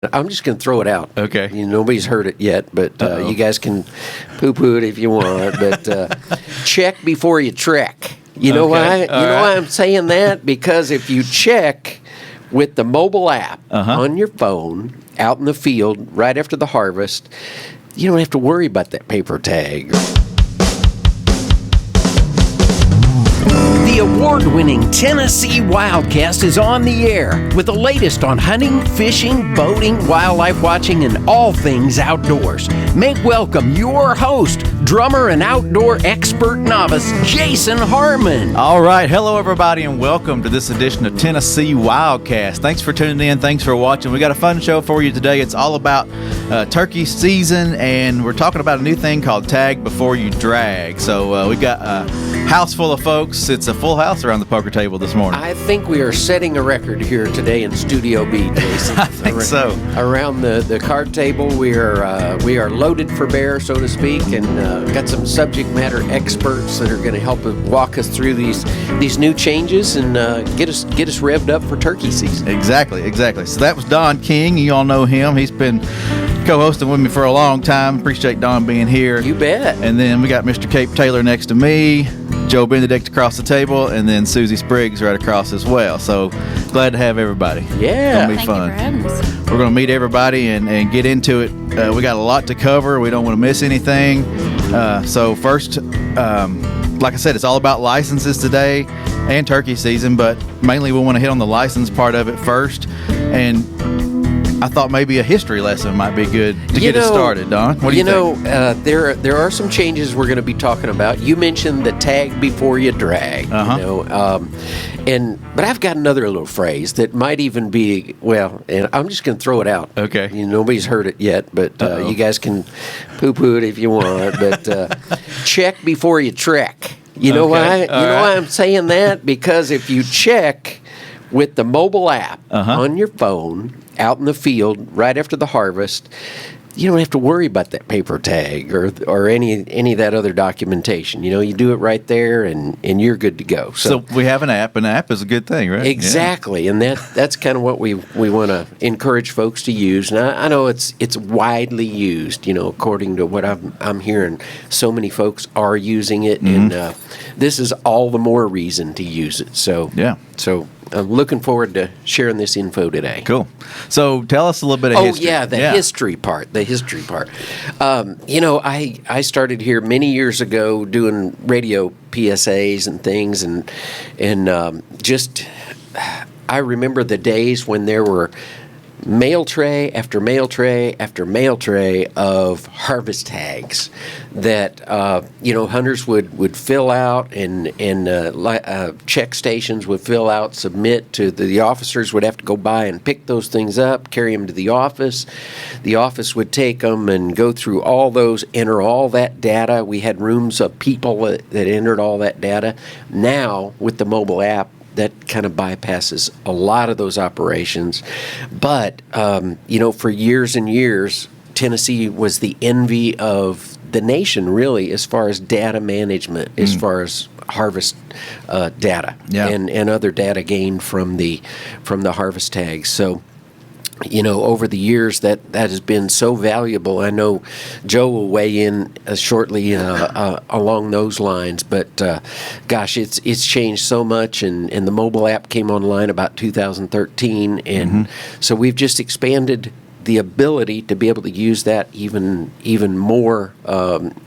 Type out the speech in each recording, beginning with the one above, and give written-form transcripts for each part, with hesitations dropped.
I'm just going to throw it out. Okay. Nobody's heard it yet, but you guys can poo-poo it if you want. But check before you trek. You know why? Why I'm saying that? Because if you check with the mobile app on your phone out in the field right after the harvest, you don't have to worry about that paper tag. The award-winning Tennessee WildCast is on the air with the latest on hunting, fishing, boating, wildlife watching, and all things outdoors. Make welcome your host, drummer and outdoor expert novice, Jason Harmon. All right. Hello, everybody, and welcome to this edition of Tennessee WildCast. Thanks for tuning in. Thanks for watching. We got a fun show for you today. It's all about turkey season, and we're talking about a new thing called Tag Before You Drag. So we've got a house full of folks. It's a full house around the poker table this morning. I think we are setting a record here today in Studio B, Jason. I think so. Around the card table, we are loaded for bear, so to speak, and got some subject matter experts that are going to help walk us through these new changes and get us revved up for turkey season. Exactly. So that was Don King. You all know him. He's been co-hosting with me for a long time. Appreciate Don being here. You bet. And then we got Mr. Cape Taylor next to me, Joe Benedict across the table, and then Susie Spriggs right across as well. So glad to have everybody. Yeah. It's gonna be fun. Thank you for having us. We're going to meet everybody and get into it. We got a lot to cover. We don't want to miss anything. So first, like I said, it's all about licenses today and turkey season, but mainly we want to hit on the license part of it first. And I thought maybe a history lesson might be good to get it started, Don. What do you think? There are some changes we're going to be talking about. You mentioned the tag before you drag. But I've got another little phrase that might even be, and I'm just going to throw it out. Okay. Nobody's heard it yet, but you guys can poo-poo it if you want. But check before you trek. You know why? Why I'm saying that? Because if you check with the mobile app on your phone out in the field right after the harvest, you don't have to worry about that paper tag or any of that other documentation. You do it right there and you're good to go. So we have an app. An app is a good thing, right? Exactly. Yeah. And that's kind of what we want to encourage folks to use. And I know it's widely used, according to what I'm hearing. So many folks are using it, and this is all the more reason to use it. So I'm looking forward to sharing this info today. Cool. So tell us a little bit of history. The history part. I started here many years ago doing radio PSAs and things, and just I remember the days when there were mail tray after mail tray after mail tray of harvest tags that hunters would fill out and check stations would fill out, submit to the officers would have to go by and pick those things up, carry them to the office. The office would take them and go through all those, enter all that data. We had rooms of people that entered all that data. Now with the mobile app, that kind of bypasses a lot of those operations. But, for years and years, Tennessee was the envy of the nation, really, as far as data management, as far as harvest data and other data gained from the harvest tags. So, over the years that has been so valuable. I know Joe will weigh in shortly along those lines, but it's changed so much, and the mobile app came online about 2013, and so we've just expanded the ability to be able to use that even more,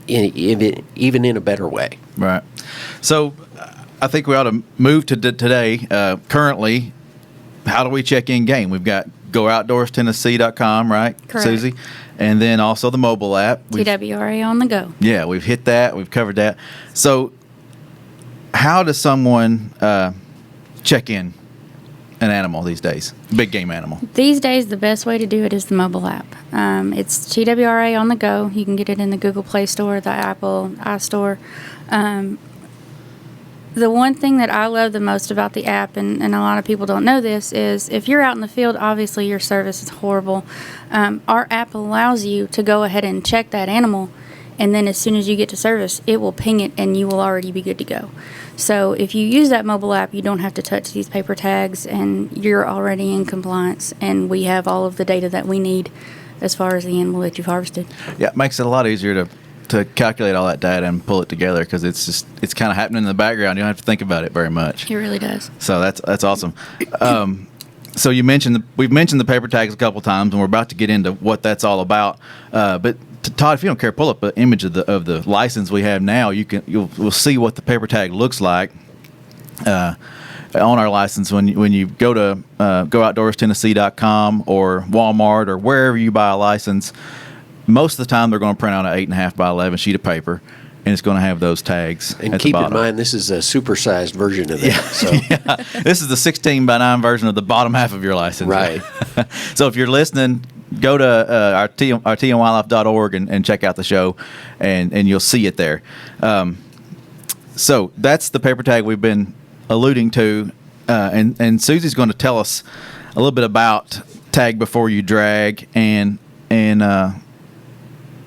even in a better way. Right. So I think we ought to move to today. Currently, how do we check in game? We've got GoOutdoorsTennessee.com, right, Correct. Susie? And then also the mobile app. TWRA on the go. Yeah, we've hit that. We've covered that. So how does someone check in an animal these days, big game animal? These days, the best way to do it is the mobile app. It's TWRA on the go. You can get it in the Google Play Store, the Apple iStore. The one thing that I love the most about the app, and a lot of people don't know this, is if you're out in the field, obviously your service is horrible. Our app allows you to go ahead and check that animal, and then as soon as you get to service, it will ping it, and you will already be good to go. So if you use that mobile app, you don't have to touch these paper tags, and you're already in compliance, and we have all of the data that we need as far as the animal that you've harvested. Yeah, it makes it a lot easier to calculate all that data and pull it together, because it's kind of happening in the background. You don't have to think about it very much. It really does. So that's awesome. So we've mentioned the paper tags a couple times, and we're about to get into what that's all about. But Todd, if you don't care, pull up an image of the license we have now. We'll see what the paper tag looks like on our license when you go to GoOutdoorsTennessee.com or Walmart or wherever you buy a license. Most of the time, they're going to print out an 8.5 by 11 sheet of paper, and it's going to have those tags. And at keep the in bottom. mind, this is a supersized version of that. Yeah. So. Yeah. This is the 16 by 9 version of the bottom half of your license. Right. So if you're listening, go to our tnwildlife.org and check out the show, and you'll see it there. So that's the paper tag we've been alluding to, and Susie's going to tell us a little bit about tag before you drag and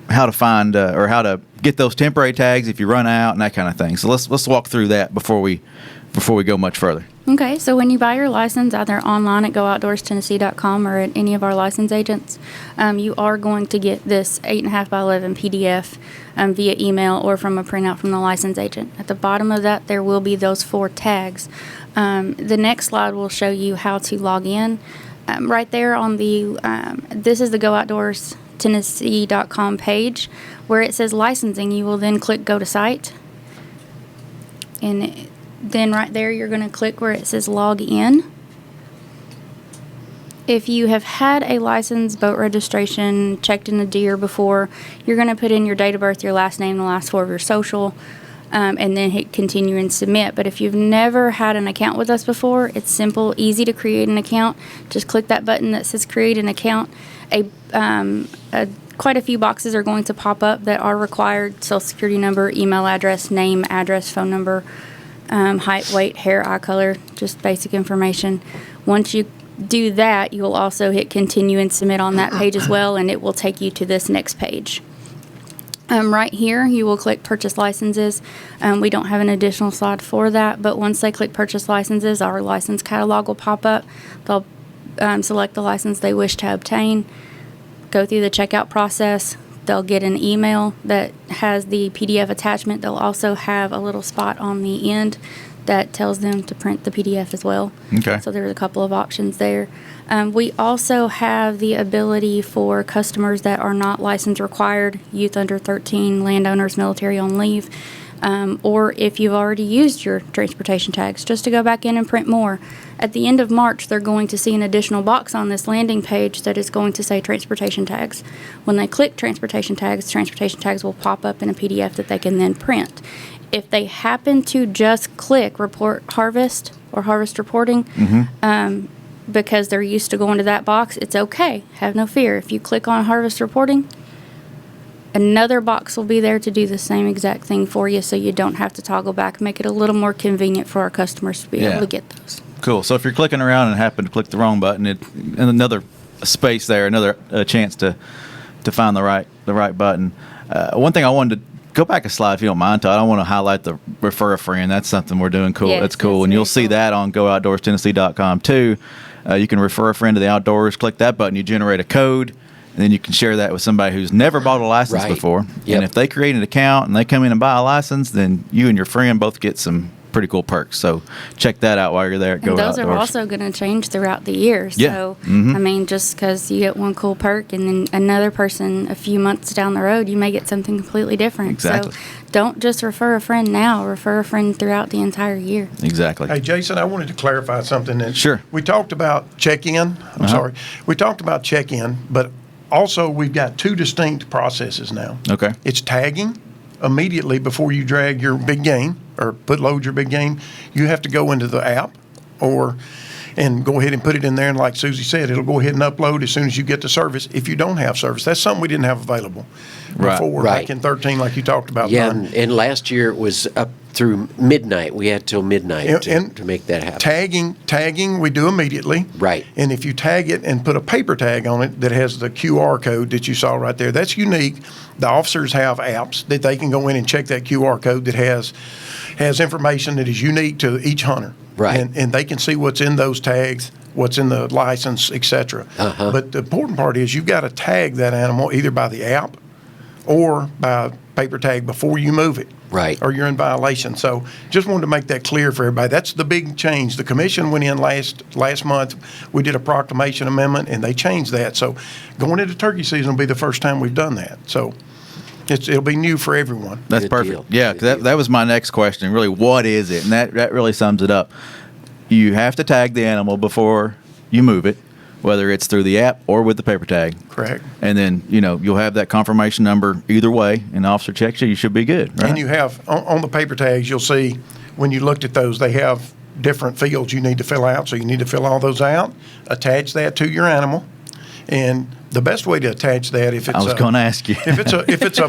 how to find or how to get those temporary tags if you run out and that kind of thing. So let's walk through that before we go much further. Okay, so when you buy your license, either online at GoOutdoorsTennessee.com or at any of our license agents, you are going to get this 8.5 by 11 PDF via email or from a printout from the license agent. At the bottom of that, there will be those 4 tags. The next slide will show you how to log in. Right there on the, this is the GoOutdoorsTennessee.com page where it says licensing. You will then click Go to Site, and then right there you're going to click where it says Log In. If you have had a license, boat registration, checked in the deer before, you're going to put in your date of birth, your last name, the last 4 of your social, and then hit Continue and Submit. But if you've never had an account with us before, it's simple, easy to create an account. Just click that button that says Create an Account. Quite a few boxes are going to pop up that are required: Social Security number, email address, name, address, phone number, height, weight, hair, eye color, just basic information. Once you do that, you'll also hit Continue and Submit on that page as well, and it will take you to this next page. Right here, you will click Purchase Licenses. We don't have an additional slide for that, but once they click Purchase Licenses, our license catalog will pop up. They'll select the license they wish to obtain, go through the checkout process. They'll get an email that has the PDF attachment. They'll also have a little spot on the end that tells them to print the PDF as well. Okay. So there's a couple of options there. We also have the ability for customers that are not license required, youth under 13, landowners, military on leave, or if you've already used your transportation tags, just to go back in and print more. At the end of March, they're going to see an additional box on this landing page that is going to say transportation tags. When they click transportation tags will pop up in a PDF that they can then print. If they happen to just click Report Harvest or Harvest Reporting, because they're used to going to that box, it's okay. Have no fear. If you click on Harvest Reporting, another box will be there to do the same exact thing for you, so you don't have to toggle back. Make it a little more convenient for our customers to be able to get those. Cool. So if you're clicking around and happen to click the wrong button, and another space there, another chance to find the right button. One thing I wanted to go back a slide if you don't mind, Todd. I want to highlight the refer a friend. That's something we're doing cool. Yes, that's cool, that's and you'll very see cool. that on GoOutdoorsTennessee.com too. You can refer a friend to the outdoors. Click that button. You generate a code. And then you can share that with somebody who's never bought a license Right. before. Yep. And if they create an account and they come in and buy a license, then you and your friend both get some pretty cool perks. So check that out while you're there at Go And those Outdoors. are also going to change throughout the year. Yeah. So, Mhm. I mean, just because you get one cool perk and then another person a few months down the road, you may get something completely different. Exactly. So don't just refer a friend now. Refer a friend throughout the entire year. Exactly. Hey, Jason, I wanted to clarify something. That Sure. We talked about check-in. I'm sorry. We talked about check-in, but also we've got 2 distinct processes now. Okay. It's tagging immediately before you drag your big game or load your big game. You have to go into the app and go ahead and put it in there. And like Susie said, it'll go ahead and upload as soon as you get the service. If you don't have service, that's something we didn't have available before, Right. back in 13, like you talked about. Yeah, Vern. and last year it was up through midnight. We had till midnight And to make that happen. Tagging we do immediately. Right. And if you tag it and put a paper tag on it that has the QR code that you saw right there, that's unique. The officers have apps that they can go in and check that QR code that has has information that is unique to each hunter. Right. And they can see what's in those tags, what's in the license, etc. But the important part is you've got to tag that animal either by the app or by paper tag before you move it. Right. Or you're in violation. So just wanted to make that clear for everybody. That's the big change. The commission went in last month. We did a proclamation amendment, and they changed that. So going into turkey season will be the first time we've done that. So it'll be new for everyone. That's Good perfect. deal. Yeah, Good 'cause deal. that was my next question. Really, what is it? And that really sums it up. You have to tag the animal before you move it, whether it's through the app or with the paper tag. Correct. And then, you'll have that confirmation number either way, and the officer checks you should be good, right? And you have, on the paper tags, you'll see when you looked at those, they have different fields you need to fill out. So you need to fill all those out, attach that to your animal. And the best way to attach that, if it's I was going to ask you. if it's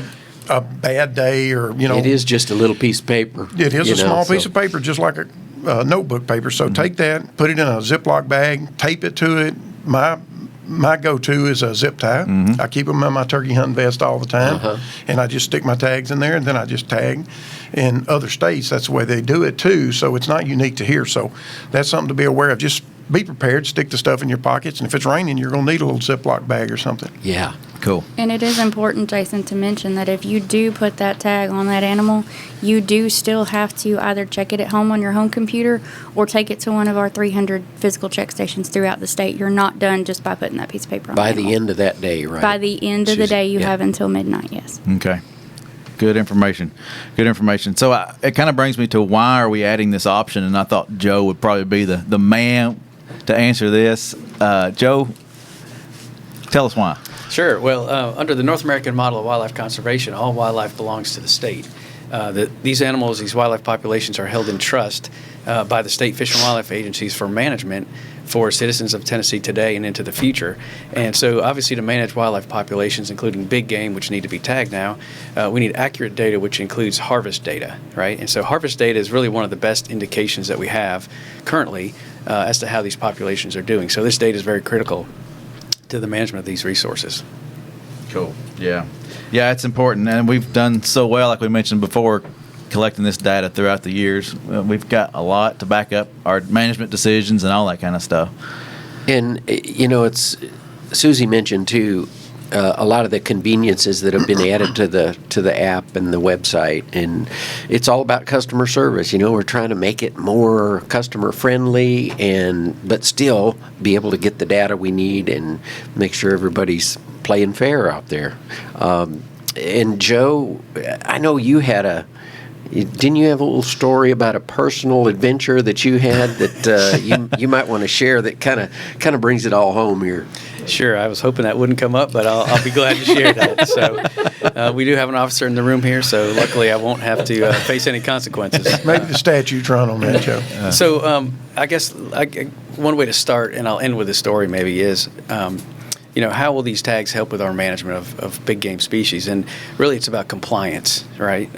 a bad day, or It is just a little piece of paper. it is you a know, small so- piece of paper, just like a notebook paper. So take that, put it in a Ziploc bag, tape it to it. My go-to is a zip tie. I keep them in my turkey hunting vest all the time, and I just stick my tags in there, and then I just tag. In other states, that's the way they do it too, so it's not unique to here. So that's something to be aware of. Just be prepared, stick the stuff in your pockets, and if it's raining, you're going to need a little Ziploc bag or something. Yeah. Cool. And it is important, Jason, to mention that if you do put that tag on that animal, you do still have to either check it at home on your home computer or take it to one of our 300 physical check stations throughout the state. You're not done just by putting that piece of paper on By the the animal. end of that day, right? By the end of the day, you Yeah. have until midnight, yes. Okay. Good information. Good information. So it kind of brings me to why are we adding this option? And I thought Joe would probably be the man to answer this. Joe, tell us why. Sure. Well, under the North American model of wildlife conservation, all wildlife belongs to the state. These animals, these wildlife populations, are held in trust by the state fish and wildlife agencies for management for citizens of Tennessee today and into the future. And so obviously to manage wildlife populations, including big game, which need to be tagged now, we need accurate data, which includes harvest data, right? And so harvest data is really one of the best indications that we have currently as to how these populations are doing. So this data is very critical to the management of these resources. Cool. Yeah. Yeah, it's important. And we've done so well, like we mentioned before, collecting this data throughout the years. We've got a lot to back up our management decisions and all that kind of stuff. And, it's, Susie mentioned too, a lot of the conveniences that have been added to the app and the website, and it's all about customer service. We're trying to make it more customer friendly, but still be able to get the data we need and make sure everybody's playing fair out there. And Joe, I know you had didn't you have a little story about a personal adventure that you had that you might want to share that kind of brings it all home here? Sure, I was hoping that wouldn't come up, but I'll be glad to share that. So we do have an officer in the room here, so luckily I won't have to face any consequences. Maybe the statute's run on that, Joe. So I guess one way to start, and I'll end with a story maybe, is how will these tags help with our management of big game species? And really it's about compliance, right,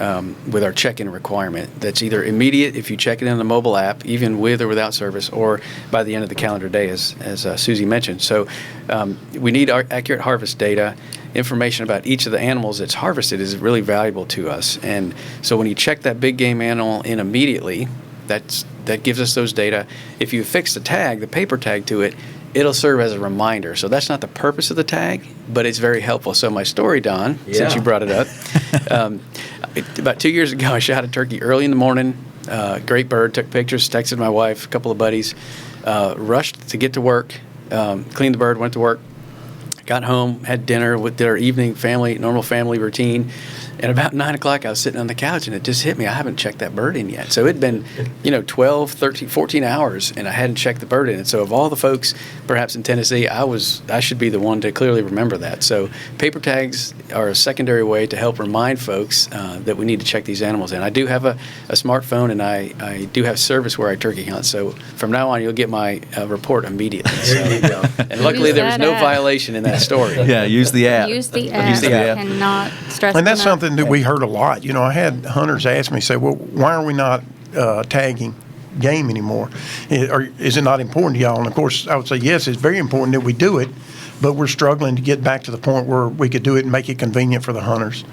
with our check-in requirement. That's either immediate if you check it in the mobile app, even with or without service, or by the end of the calendar day, as Susie mentioned. So we need our accurate harvest data. Information about each of the animals that's harvested is really valuable to us. And so when you check that big game animal in immediately, that gives us those data. If you affix the tag, the paper tag to it, it'll serve as a reminder. So that's not the purpose of the tag, but it's very helpful. So my story, Don, since you brought it up, about 2 years ago, I shot a turkey early in the morning. Great bird, took pictures, texted my wife, a couple of buddies, rushed to get to work, cleaned the bird, went to work, got home, had dinner, did our evening normal family routine. And about 9 o'clock, I was sitting on the couch, and it just hit me. I haven't checked that bird in yet. So it'd been, 12, 13, 14 hours, and I hadn't checked the bird in. And so of all the folks, perhaps in Tennessee, I should be the one to clearly remember that. So paper tags are a secondary way to help remind folks that we need to check these animals in. I do have a smartphone, and I do have service where I turkey hunt. So from now on, you'll get my report immediately. So, There you go. And luckily, there was no app. violation in that story. Yeah, use the app. Use the app. Use the app. Cannot stress And that's enough. something that we heard a lot. I had hunters ask me, say, well, why are we not tagging game anymore? Or is it not important to y'all? And of course, I would say, yes, it's very important that we do it. but we're struggling to get back to the point where we could do it and make it convenient for the hunters.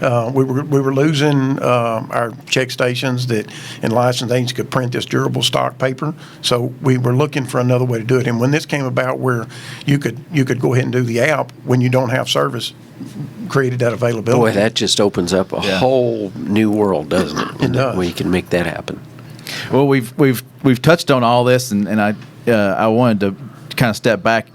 We were losing our check stations that and license agents could print this durable stock paper, so we were looking for another way to do it. And when this came about, where you could go ahead and do the app when you don't have service, created that availability. Boy, that just opens up a whole new world, doesn't it? It does. When you can make that happen. Well, we've touched on all this, and I wanted to kind of step back.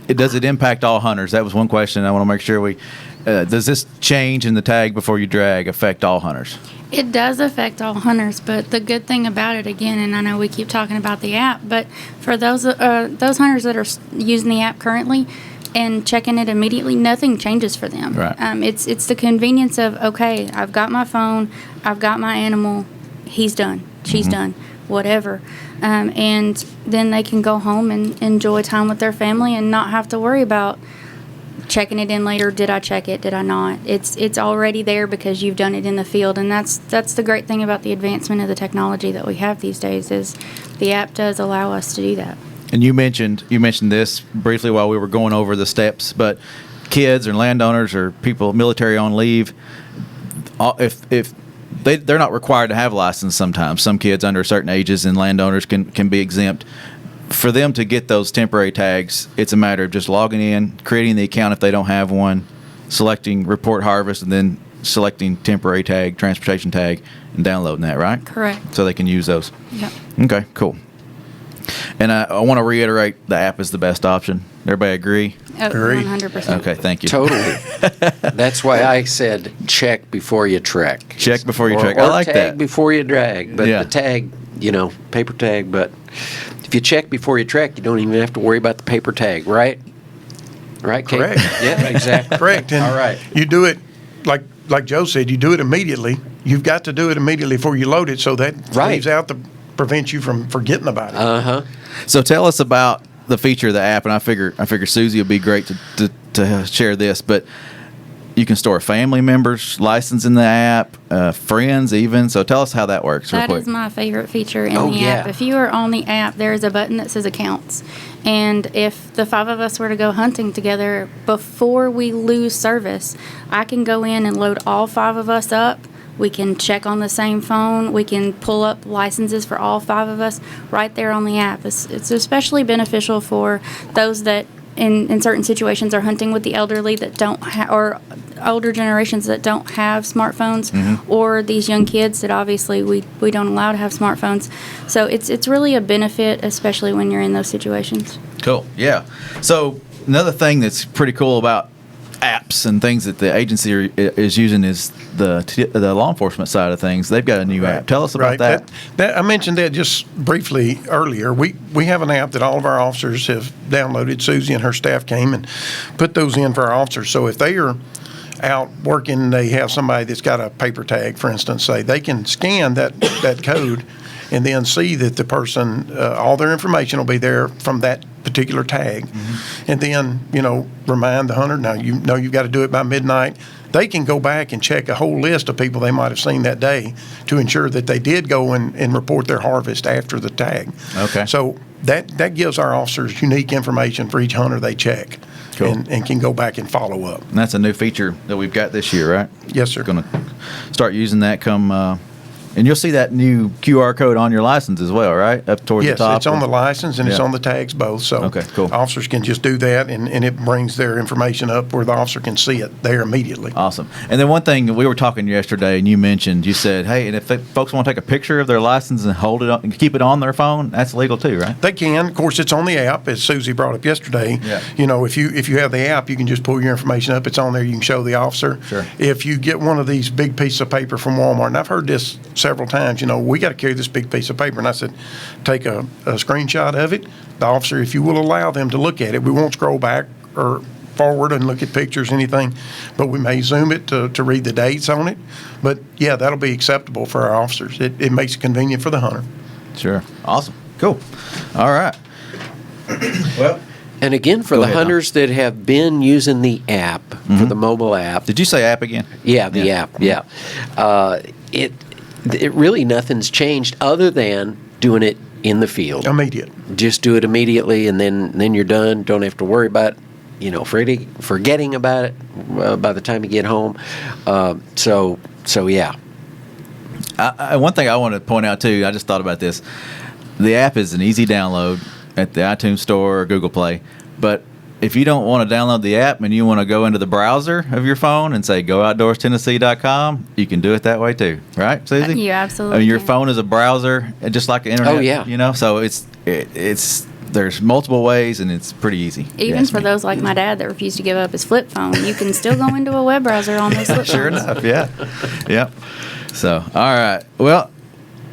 Does it impact all hunters? That was one question. I want to make sure we. Does this change in the tag before you drag affect all hunters? It does affect all hunters, but the good thing about it, again, and I know we keep talking about the app, but for those hunters that are using the app currently and checking it immediately, nothing changes for them. Right. It's the convenience of, okay, I've got my phone, I've got my animal, he's done, she's done, whatever. And then they can go home and enjoy time with their family and not have to worry about checking it in later. Did I check it? Did I not? It's already there because you've done it in the field, and that's the great thing about the advancement of the technology that we have these days is the app does allow us to do that. And you mentioned this briefly while we were going over the steps, but kids or landowners or people military on leave, if they're not required to have a license sometimes. Some kids under certain ages and landowners can be exempt. For them to get those temporary tags, it's a matter of just logging in, creating the account if they don't have one, selecting report harvest, and then selecting temporary tag, transportation tag, and downloading that, right? Correct. So they can use those. Yep. Okay, cool. And I want to reiterate, the app is the best option. Everybody agree? Agree. 100%. Okay, thank you. Totally. That's why I said check before you trek. Check before you Or- trek. or I like tag that. before you drag. But Yeah. the tag, paper tag. But if you check before you trek, you don't even have to worry about the paper tag, right? Right, Kate? Correct. Yeah, exactly. Correct. And All right. you do it, like Joe said, you do it immediately. You've got to do it immediately before you load it, so that Right. leaves out prevents you from forgetting about it. Uh-huh. So tell us about the feature of the app, and I figure Susie would be great to share this, but you can store family members' license in the app, friends even. So tell us how that works real That quick. is my favorite feature in Oh, the yeah. app. If you are on the app, there is a button that says accounts. And if the 5 of us were to go hunting together, before we lose service, I can go in and load all 5 of us up. We can check on the same phone. We can pull up licenses for all 5 of us right there on the app. It's especially beneficial for those that in certain situations are hunting with the elderly that don't or older generations that don't have smartphones, or these young kids that obviously we don't allow to have smartphones. So it's really a benefit, especially when you're in those situations. Cool. Yeah. So another thing that's pretty cool about apps and things that the agency is using is the law enforcement side of things. They've got a new app. Tell us about that. I mentioned that just briefly earlier. We have an app that all of our officers have downloaded. Susie and her staff came and put those in for our officers. So if they are out working, they have somebody that's got a paper tag, for instance, say they can scan that code and then see that the person, all their information will be there from that particular tag. And then, remind the hunter, now you've got to do it by midnight. They can go back and check a whole list of people they might have seen that day to ensure that they did go and report their harvest after the tag. Okay. So that gives our officers unique information for each hunter they check. Cool. And can go back and follow up. And that's a new feature that we've got this year, right? Yes, sir. Going to start using that come and you'll see that new QR code on your license as well, right? Up towards Yes, the top. it's on the license and it's Yeah. on the tags both. So Okay, cool. officers can just do that, and it brings their information up where the officer can see it there immediately. Awesome. And then one thing, we were talking yesterday, and you said, hey, and if folks want to take a picture of their license and hold it up and keep it on their phone, that's legal too, right? They can. Of course, it's on the app, as Susie brought up yesterday. Yeah. If you have the app, you can just pull your information up. It's on there. You can show the officer. Sure. If you get one of these big pieces of paper from Walmart, and I've heard this several times, we got to carry this big piece of paper. And I said, take a screenshot of it. The officer, if you will allow them to look at it, we won't scroll back or forward and look at pictures, anything, but we may zoom it to read the dates on it. But yeah, that'll be acceptable for our officers. It makes it convenient for the hunter. Sure. Awesome. Cool. All right. Well, And again, for Go the ahead, hunters that have been using the app, for the mobile app. did you say app again? Yeah, the app, yeah. It really, nothing's changed other than doing it in the field. Immediate. Just do it immediately, and then you're done. Don't have to worry about forgetting about it by the time you get home. So yeah. One thing I want to point out too, I just thought about this. The app is an easy download at the iTunes Store or Google Play, but if you don't want to download the app and you want to go into the browser of your phone and say GoOutdoorsTennessee.com, you can do it that way too, right, Susie? You absolutely I mean, your can. phone is a browser, just like the internet. Oh, yeah. So it's there's multiple ways, and it's pretty easy. Even for those like my dad that refused to give up his flip phone, you can still go into a web browser on those flip Sure phones. enough, yeah. Yep. So, all right. Well,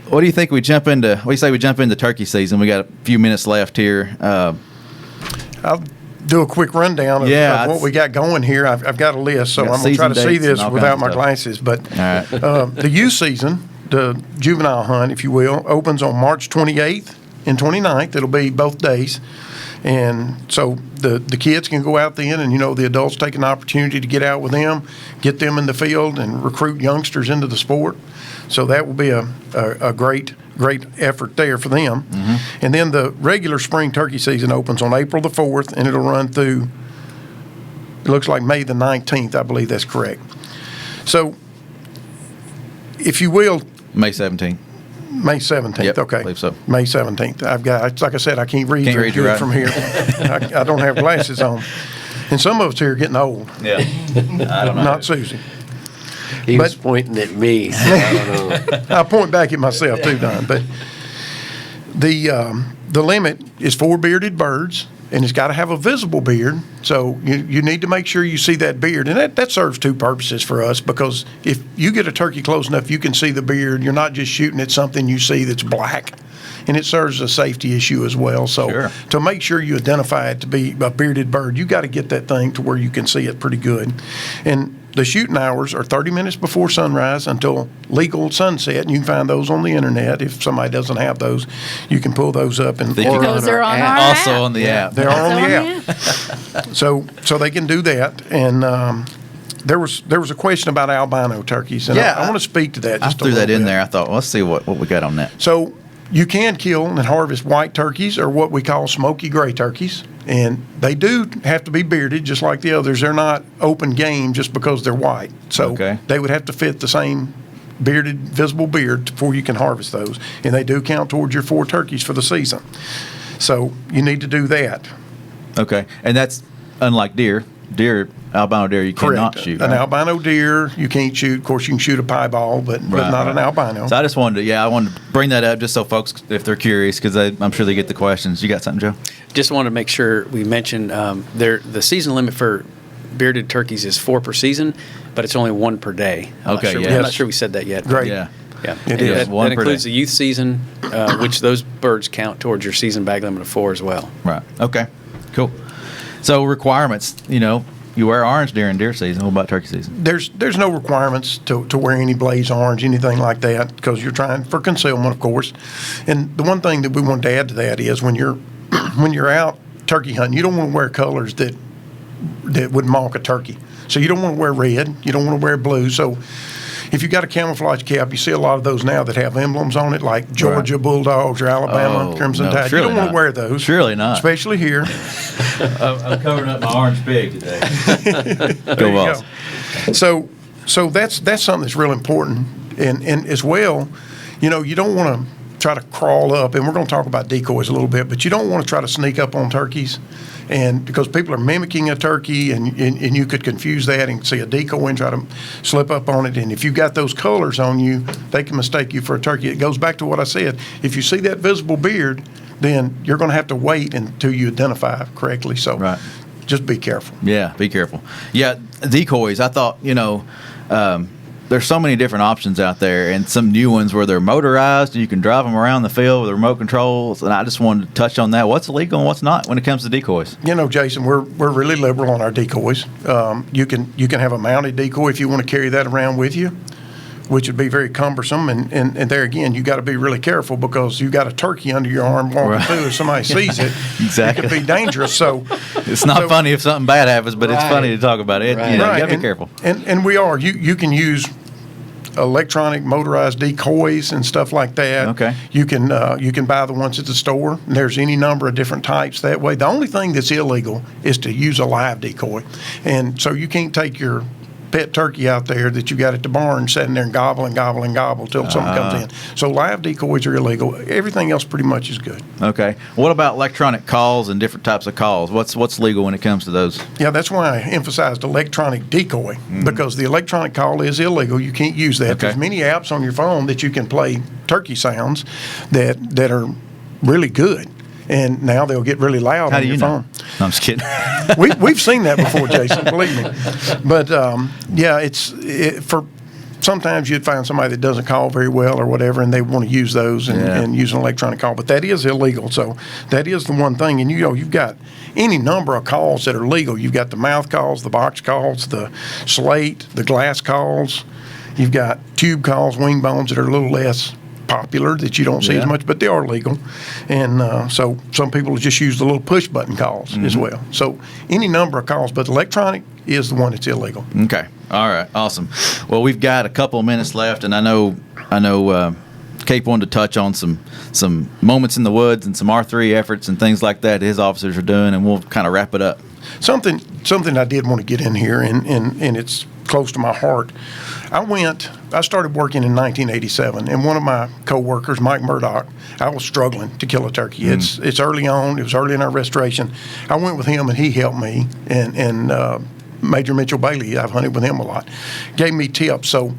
what do you think we jump into? What do you say we jump into turkey season? We got a few minutes left here. I'll do a quick rundown of what we got going here. I've got a list, so I'm going to try to see this without my glasses. But the youth season, the juvenile hunt, if you will, opens on March 28th and 29th. It'll be both days. And so the kids can go out then, and, the adults take an opportunity to get out with them, get them in the field, and recruit youngsters into the sport. So that will be a great effort there for them. Mm-hmm. And then the regular spring turkey season opens on April the 4th, and it'll run through, it looks like May the 19th. I believe that's correct. So, if you will. May 17th. May 17th, yep, okay. I believe so. May 17th. I've got, like I said, I can't read very good from here. I don't have glasses on. And some of us here are getting old. Yeah. I don't know. Not Susie. He was pointing at me, so I don't know. I point back at myself too, Don. But the limit is 4 bearded birds, and it's got to have a visible beard. So you need to make sure you see that beard. And that serves 2 purposes for us, because if you get a turkey close enough, you can see the beard. You're not just shooting at something you see that's black. And it serves as a safety issue as well. So to make sure you identify it to be a bearded bird, you got to get that thing to where you can see it pretty good. And the shooting hours are 30 minutes before sunrise until legal sunset, and you can find those on the internet. If somebody doesn't have those, you can pull those up. And Those are on our also app. on the app. They are on the app. So they can do that. And there was a question about albino turkeys, and I want to speak to that. Just I threw that in bit. there. I thought, well, let's see what we got on that. So you can kill and harvest white turkeys, or what we call smoky gray turkeys. And they do have to be bearded, just like the others. They're not open game just because they're white. So they would have to fit the same bearded, visible beard before you can harvest those. And they do count towards your 4 turkeys for the season. So you need to do that. Okay. And that's unlike deer. Albino deer, you cannot shoot. An albino deer, you can't shoot. Of course, you can shoot a piebald, but not an albino. So I just wanted to bring that up just so folks, if they're curious, because I'm sure they get the questions. You got something, Joe? Just wanted to make sure we mentioned the season limit for bearded turkeys is 4 per season, but it's only 1 per day. I'm not sure we said that yet. Great. Yeah. It is. That includes the youth season, which those birds count towards your season bag limit of 4 as well. Right. Okay. Cool. So requirements, you wear orange during deer season. What about turkey season? There's no requirements to wear any blaze orange, anything like that, because you're trying for concealment, of course. And the one thing that we want to add to that is when you're out turkey hunting, you don't want to wear colors that would mock a turkey. So you don't want to wear red. You don't want to wear blue. So if you got a camouflage cap, you see a lot of those now that have emblems on it, like Georgia Bulldogs or Alabama Crimson Tide. You don't want to wear those. Surely not. Especially here. I'm covering up my orange pig today. Go Vols. So that's something that's real important. And as well, you don't want to try to crawl up, and we're going to talk about decoys a little bit, but you don't want to try to sneak up on turkeys. And because people are mimicking a turkey, and you could confuse that and see a decoy and try to slip up on it. And if you've got those colors on you, they can mistake you for a turkey. It goes back to what I said. If you see that visible beard, then you're going to have to wait until you identify correctly. So just be careful. Yeah, be careful. Yeah, decoys, I thought, there's so many different options out there, and some new ones where they're motorized. You can drive them around the field with remote controls, and I just wanted to touch on that. What's illegal and what's not when it comes to decoys? Jason, we're really liberal on our decoys. You can have a mounted decoy if you want to carry that around with you, which would be very cumbersome. And there again, you got to be really careful, because you got a turkey under your arm walking through. If somebody sees it, it could be dangerous. So it's not funny if something bad happens, but it's funny to talk about it. You got to be careful. And we are. You can use electronic motorized decoys and stuff like that. Okay. You can buy the ones at the store. There's any number of different types that way. The only thing that's illegal is to use a live decoy. And so you can't take your pet turkey out there that you got at the barn sitting there and gobble and gobble and gobble till something comes in. So live decoys are illegal. Everything else pretty much is good. Okay. What about electronic calls and different types of calls? What's legal when it comes to those? Yeah, that's why I emphasized electronic decoy, because the electronic call is illegal. You can't use that. Okay. There's many apps on your phone that you can play turkey sounds that are really good. And now they'll get really loud How on do your you know? phone. No, I'm just kidding. We've seen that before, Jason, believe me. But, yeah, for sometimes you'd find somebody that doesn't call very well or whatever, and they want to use those and use an electronic call. But that is illegal. So that is the one thing. And, you've got any number of calls that are legal. You've got the mouth calls, the box calls, the slate, the glass calls. You've got tube calls, wing bones that are a little less popular, that you don't see as much, but they are legal. And so some people just use the little push button calls as well. So any number of calls, but electronic is the one that's illegal. Okay. All right. Awesome. Well, we've got a couple of minutes left, and I know Cape wanted to touch on some moments in the woods and some R3 efforts and things like that his officers are doing, and we'll kind of wrap it up. Something I did want to get in here, and it's close to my heart. I started working in 1987, and one of my co-workers, Mike Murdoch, I was struggling to kill a turkey. It's early on. It was early in our restoration. I went with him, and he helped me, and Major Mitchell Bailey, I've hunted with him a lot, gave me tips. So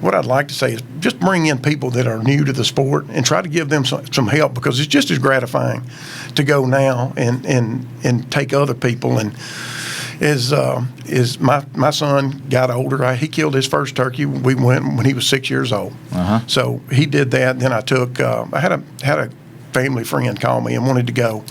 what I'd like to say is just bring in people that are new to the sport and try to give them some help, because it's just as gratifying to go now and take other people. And as my son got older, he killed his first turkey. We went when he was 6 years old. So he did that. Then I took I had a family friend call me and wanted to go,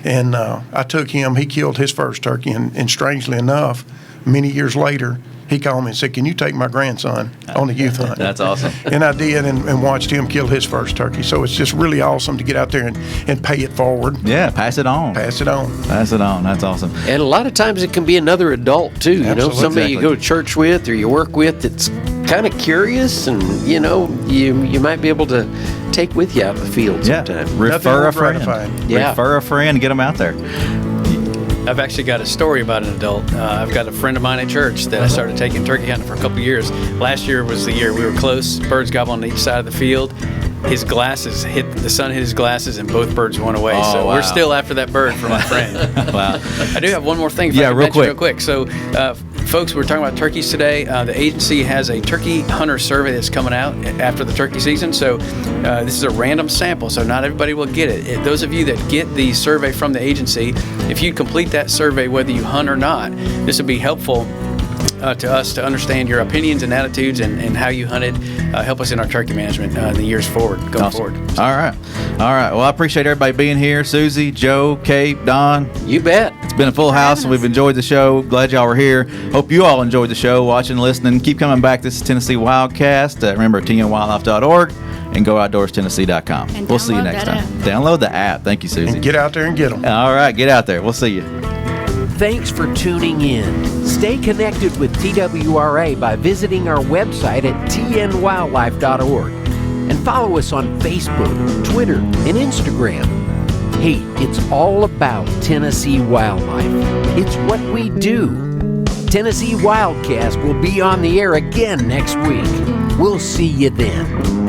and I took him. He killed his first turkey, and strangely enough, many years later, he called me and said, "Can you take my grandson on a youth hunt?" That's awesome. And I did, and watched him kill his first turkey. So it's just really awesome to get out there and pay it forward. Yeah, pass it on. Pass it on. Pass it on. That's awesome. And a lot of times it can be another adult too. Absolutely. Somebody you go to church with or you work with that's kind of curious, and you might be able to take with you out in the field sometime. Refer a friend. Yeah. Refer a friend. Get them out there. I've actually got a story about an adult. I've got a friend of mine at church that I started taking turkey hunting for a couple of years. Last year was the year we were close. Birds gobbled on each side of the field. His glasses the sun hit his glasses, and both birds went away. Oh, We're still after that bird for my friend. Wow. I do have one more thing. Real quick. So, folks, we're talking about turkeys today. The agency has a turkey hunter survey that's coming out after the turkey season. So this is a random sample, so not everybody will get it. Those of you that get the survey from the agency, if you complete that survey, whether you hunt or not, this would be helpful to us to understand your opinions and attitudes and how you hunted. Help us in our turkey management in the years forward, going forward. All right. Well, I appreciate everybody being here. Susie, Joe, Kate, Don. You bet. It's been a full house, and we've enjoyed the show. Glad y'all were here. Hope you all enjoyed the show, watching, listening. Keep coming back. This is Tennessee WildCast. Remember, TNWildlife.org and GoOutdoorsTennessee.com. We'll see you next time. Download the app. Thank you, Susie. And get out there and get them. All right. Get out there. We'll see you. Thanks for tuning in. Stay connected with TWRA by visiting our website at tnwildlife.org and follow us on Facebook, Twitter, and Instagram. Hey, it's all about Tennessee wildlife. It's what we do. Tennessee WildCast will be on the air again next week. We'll see you then.